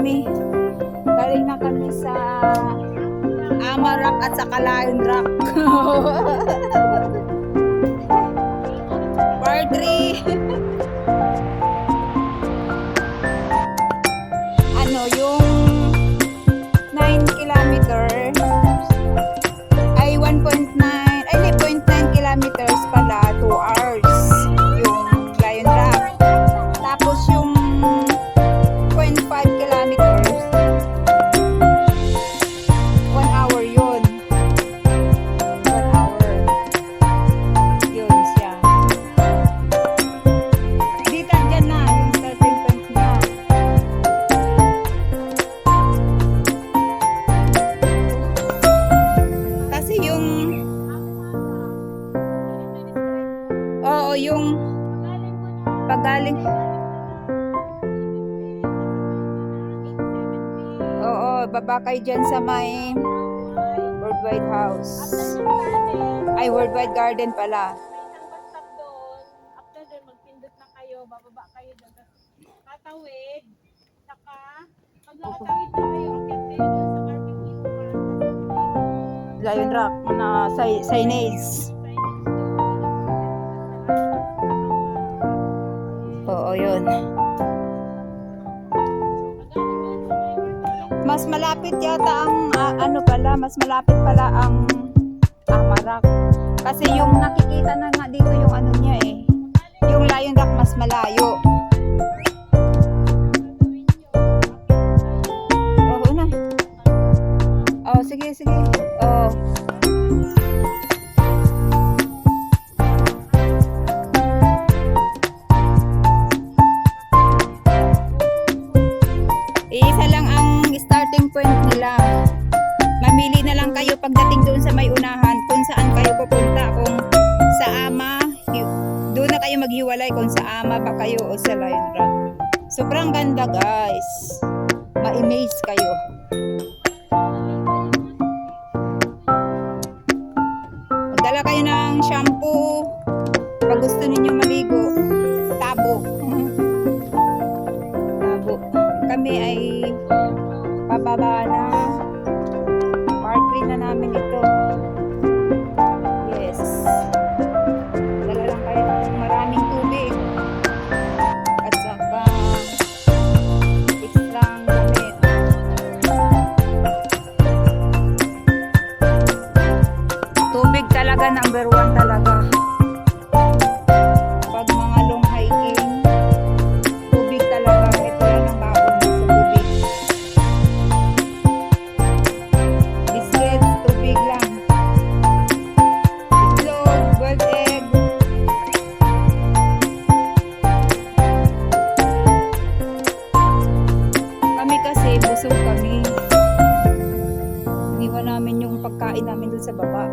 kami. Galing na kami sa Amarok at sa Lion Rock. Part 3. Ano yung 9 kilometer ay 1.9 ay 0.9 kilometers pala 2 hours yung Lion Rock. Tapos yung 0.5 kilometers 1 hour yun. 1 hour. Yun siya. Dito dyan na yung starting point na. Kasi yung oo, yung pagaling oo, baba kayo dyan sa may Worldwide House. Ay, Worldwide Garden pala. May isang bus stop doon. After doon, magpindot na kayo. Bababa kayo doon. Tatawid. Saka, pag nakatawid na kayo, akit kayo doon sa barbecue. Lion Rock na signage. Oo, yun. Mas malapit yata ang ano pala, mas malapit pala ang Amarok. Kasi yung nakikita na nga dito yung ano niya eh. Yung Lion Rock mas malayo. Oo na. Oh, sige, sige. Oh. Isa lang ang starting point nila. Mamili na lang kayo pagdating doon sa may unahan kung saan kayo pupunta. Kung sa Ama, doon na kayo maghiwalay kung sa Ama ba kayo o sa Lion Rock. Sobrang ganda guys. Ma-amaze kayo. Magdala kayo ng shampoo pag gusto ninyo maligo. Tabo. Tabo. Kami ay pababa na. Part 3 na namin ito. Yes. Dala lang kayo ng maraming tubig. At saka extrang gamit. Tubig talaga, number 1 talaga. Pag mga long hiking, tubig talaga. Ito yan ang baon sa tubig. Biscuits, tubig lang. Itlog, boiled egg. Kami kasi, busog kami. Iniwan namin yung pagkain namin dun sa baba.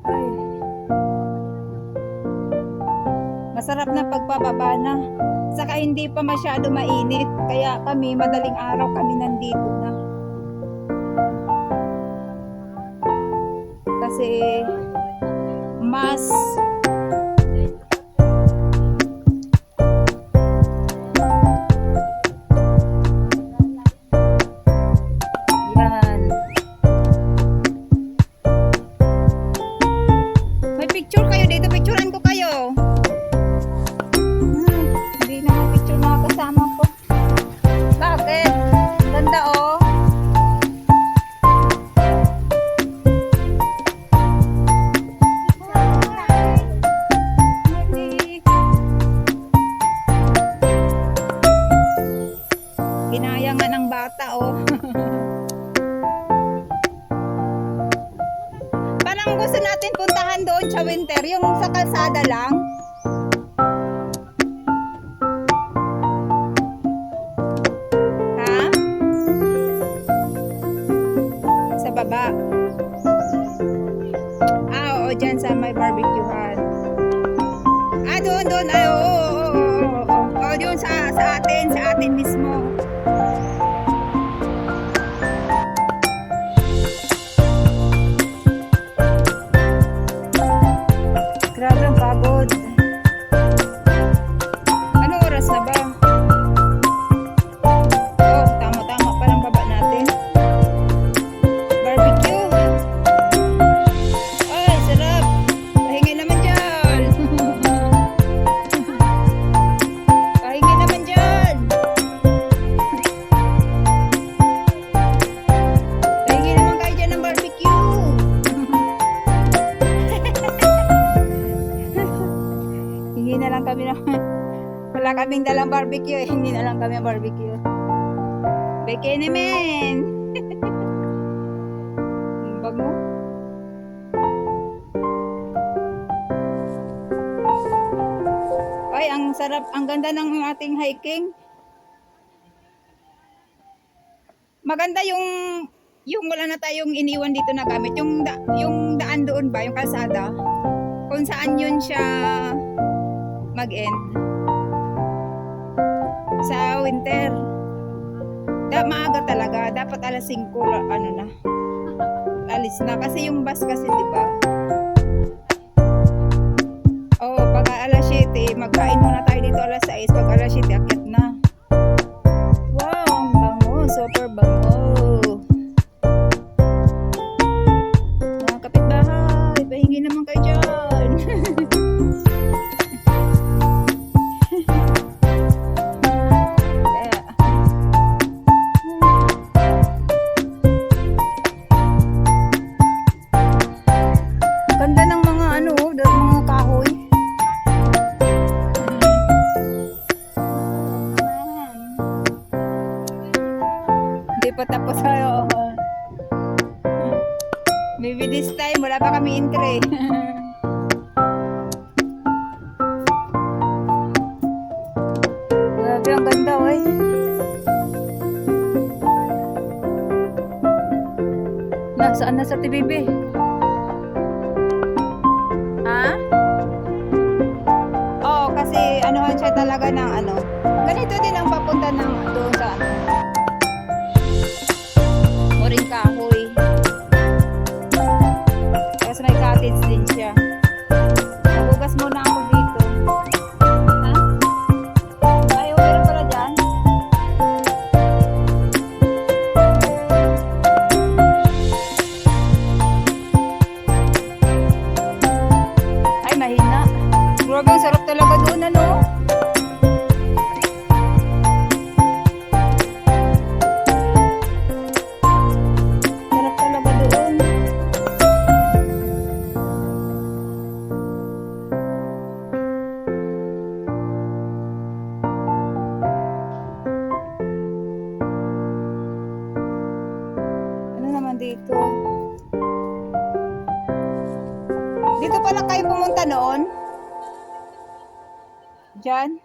Ay. Masarap na pagpababa na. Saka hindi pa masyado mainit. Kaya kami, madaling araw kami nandito na. Kasi mas yan. May picture kayo dito. Picturean ko kayo. Hindi na picture mga kasama ko. Bakit? Ganda oh. Kinaya nga ng bata oh. Parang gusto natin puntahan doon sa winter, yung sa kalsada lang. Ha? Sa baba. Ah, oo, dyan sa may barbecuehan. doon, doon. Ay, oo, oo, oo, oo, oo. Oo, doon sa atin mismo. Grabe ang pagod. Anong oras na ba? Oh, tama-tama palang baba natin. Barbecue. Ay, sarap. Pahingi naman dyan. Pahingi naman dyan. Pahingi naman kayo dyan ng barbecue. Hingi na lang kami ng... Wala kaming dalang barbecue. Hindi na lang kami ng barbecue. Bikini men. Ang bago. Ay, ang sarap. Ang ganda ng ating hiking. Maganda yung wala na tayong iniwan dito na gamit. Yung daan doon ba, yung kalsada. Kung saan yun siya mag-end. Sa winter. Maaga talaga. Dapat alas 5 ano na. Alis na. Kasi yung bus kasi, di ba? Oo, pag alas 7, magkain muna tayo dito alas 6. Pag alas 7, akyat na. Wow, ang bango. Super bango. Mga kapitbahay, pahingi naman kayo dyan. Kaya, ganda ng mga ano, mga kahoy. Hindi pa tapos tayo. Maybe this time, wala pa kami entry. Grabe, ang ganda, oy. Nasaan na sa TVB? Ha? Oo, kasi anuhan siya talaga ng ano. Ganito din ang papunta ng doon sa ano. Muring kahoy. Kasi may cottage din siya. Magugas muna ako dito. Ha? Ayaw, meron pala dyan? Ay, mahina. Grabe, ang sarap talaga doon, ano? Sarap talaga doon. Ano naman dito? Dito pala kayo pumunta noon? Diyan?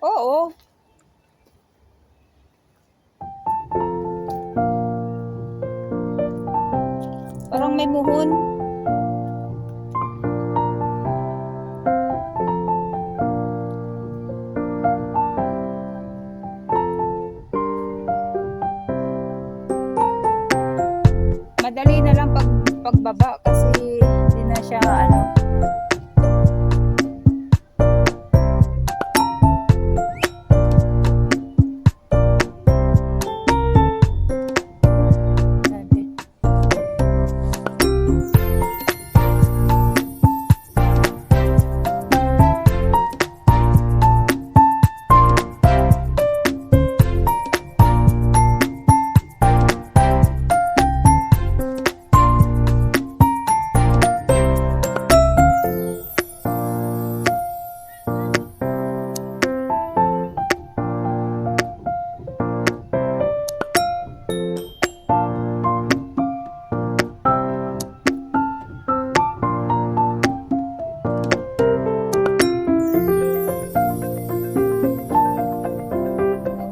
Oo. Parang may muhon. Madali na lang pagbaba kasi hindi na siya ano. Sabi.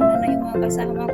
Nauna na yung mga kasama